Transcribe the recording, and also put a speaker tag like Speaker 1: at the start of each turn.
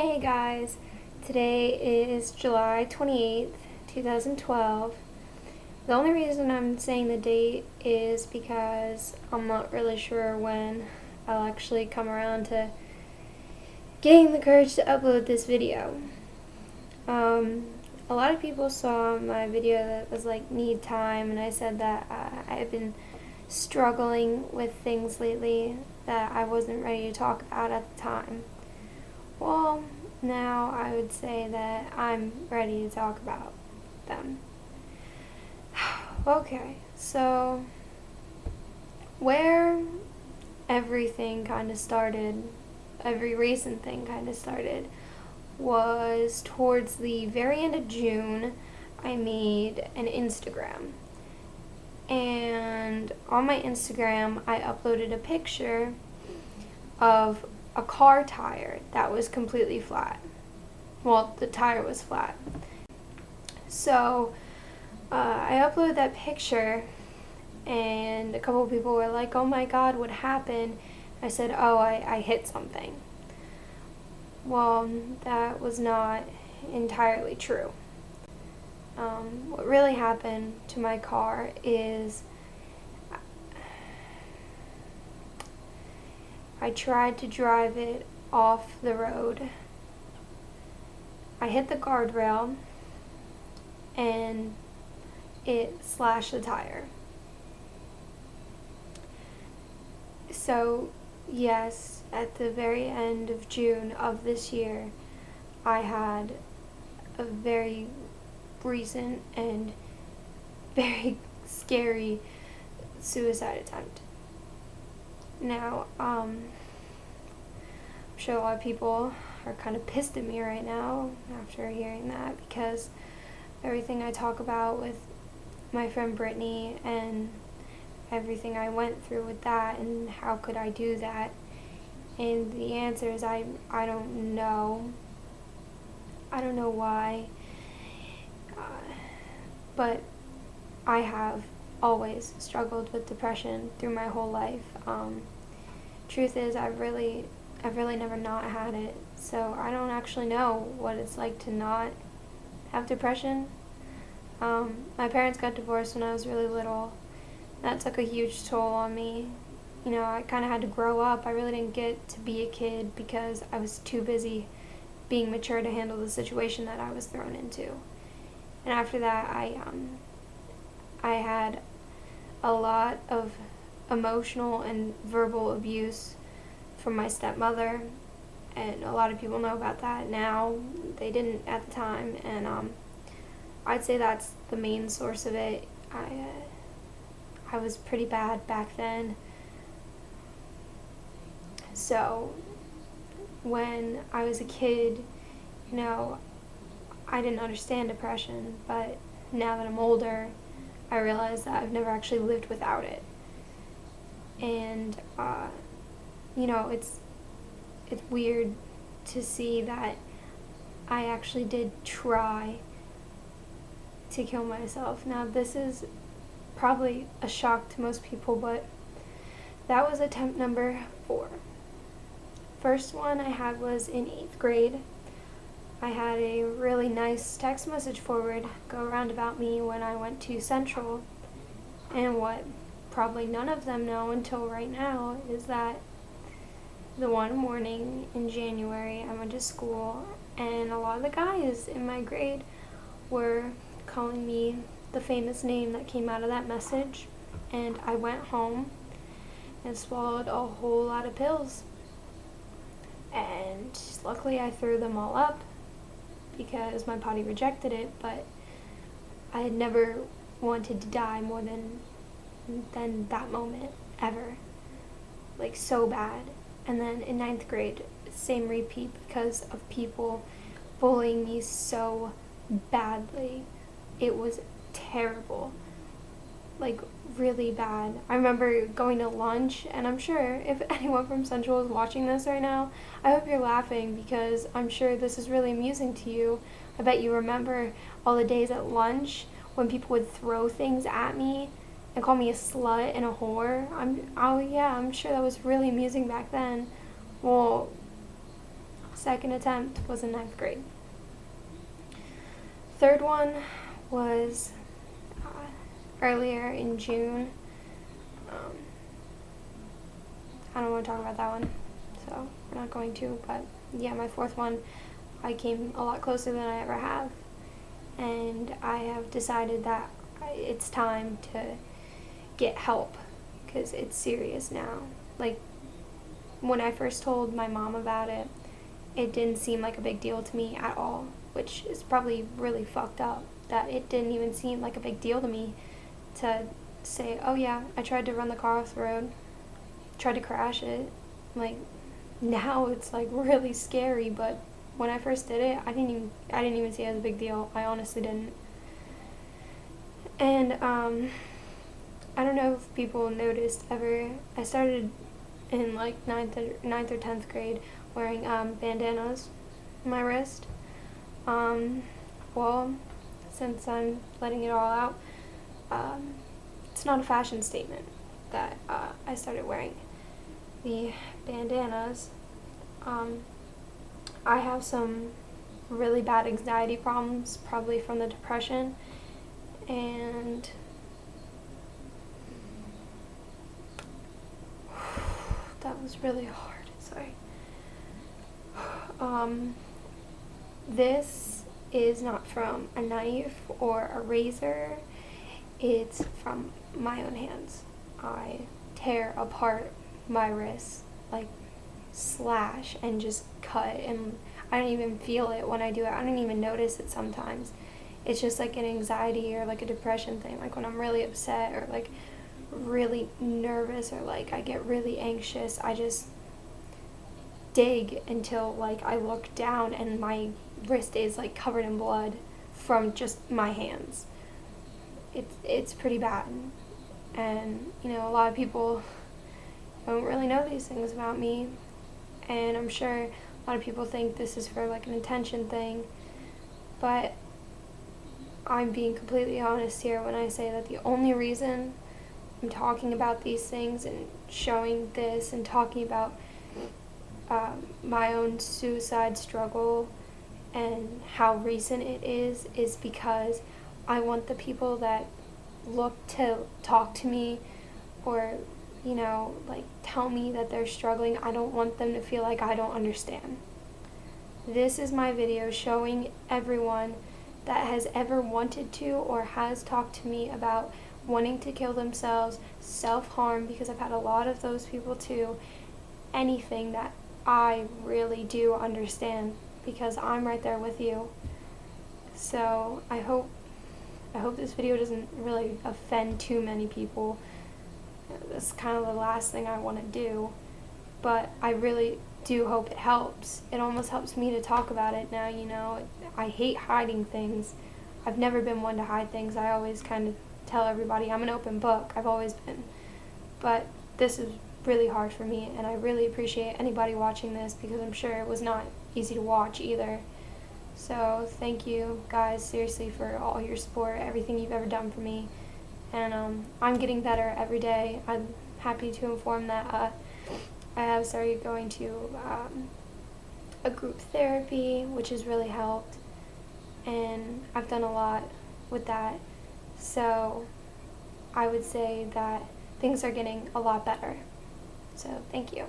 Speaker 1: Hey guys, today is July 28th, 2012. The only reason I'm saying the date is because I'm not really sure when I'll actually come around to getting the courage to upload this video. A lot of people saw my video that was like need time, and I said that I've been struggling with things lately that I wasn't ready to talk about at the time. Well, now I would say that I'm ready to talk about them. Okay, so where everything kind of started, every recent thing kind of started, was towards the very end of June. I made an Instagram. And on my Instagram, I uploaded a picture of a car tire that was completely flat. Well, the tire was flat. So I uploaded that picture, and a couple of people were like, "Oh my God, what happened?" I said, "Oh, I hit something." Well, that was not entirely true. What really happened to my car is I tried to drive it off the road. I hit the guardrail and it slashed the tire. So, yes, at the very end of June of this year, I had a very recent and very scary suicide attempt. Now, I'm sure a lot of people are kind of pissed at me right now after hearing that, because everything I talk about with my friend Brittany and everything I went through with that, and how could I do that? And the answer is I don't know. I don't know why. But I have always struggled with depression through my whole life. Truth is, I've really never not had it, so I don't actually know what it's like to not have depression. My parents got divorced when I was really little. That took a huge toll on me. You know, I kind of had to grow up. I really didn't get to be a kid because I was too busy being mature to handle the situation that I was thrown into. And after that, I had a lot of emotional and verbal abuse from my stepmother, and a lot of people know about that now. They didn't at the time, and I'd say that's the main source of it. I was pretty bad back then. So when I was a kid, you know, I didn't understand depression, but now that I'm older, I realize that I've never actually lived without it. And you know, it's weird to see that I actually did try to kill myself. Now, this is probably a shock to most people, but that was attempt number 4. First one I had was in 8th grade. I had a really nice text message forward go around about me when I went to Central, and what probably none of them know until right now is that the one morning in January I went to school, and a lot of the guys in my grade were calling me the famous name that came out of that message, and I went home and swallowed a whole lot of pills. And luckily I threw them all up because my body rejected it, but I had never wanted to die more than that moment ever. Like, so bad. And then in 9th grade, same repeat because of people bullying me so badly. It was terrible. Like, really bad. I remember going to lunch, and I'm sure if anyone from Central is watching this right now, I hope you're laughing, because I'm sure this is really amusing to you. I bet you remember all the days at lunch when people would throw things at me and call me a slut and a whore. I'm sure that was really amusing back then. Well, second attempt was in 9th grade. Third one was earlier in June. I don't want to talk about that one, so we're not going to, but yeah, my fourth one, I came a lot closer than I ever have, and I have decided that it's time to get help, because it's serious now. Like, when I first told my mom about it, it didn't seem like a big deal to me at all, which is probably really fucked up, that it didn't even seem like a big deal to me to say, oh yeah, I tried to run the car off the road, tried to crash it. Like, now it's like really scary, but when I first did it, I didn't even see it as a big deal. I honestly didn't. And I don't know if people noticed ever, I started in like 9th or 10th grade wearing bandanas on my wrist. Well, since I'm letting it all out, it's not a fashion statement that I started wearing the bandanas. I have some really bad anxiety problems, probably from the depression, and that was really hard, sorry. This is not from a knife or a razor, it's from my own hands. I tear apart my wrists, like slash and just cut, and I don't even feel it when I do it. I don't even notice it sometimes. It's just like an anxiety or like a depression thing, like when I'm really upset or like really nervous or like I get really anxious, I just dig until like I look down and my wrist is like covered in blood from just my hands. It's pretty bad. And you know, a lot of people don't really know these things about me, and I'm sure a lot of people think this is for like an attention thing, but I'm being completely honest here when I say that the only reason I'm talking about these things and showing this and talking about my own suicide struggle and how recent it is because I want the people that look to talk to me or, you know, like tell me that they're struggling, I don't want them to feel like I don't understand. This is my video showing everyone that has ever wanted to or has talked to me about wanting to kill themselves, self-harm, because I've had a lot of those people too, anything, that I really do understand because I'm right there with you. So I hope this video doesn't really offend too many people. That's kind of the last thing I want to do, but I really do hope it helps. It almost helps me to talk about it now, you know. I hate hiding things. I've never been one to hide things. I always kind of tell everybody I'm an open book. I've always been. But this is really hard for me, and I really appreciate anybody watching this because I'm sure it was not easy to watch either. So thank you guys, seriously, for all your support, everything you've ever done for me. And I'm getting better every day. I'm happy to inform that I have started going to a group therapy, which has really helped, and I've done a lot with that. So I would say that things are getting a lot better. So thank you.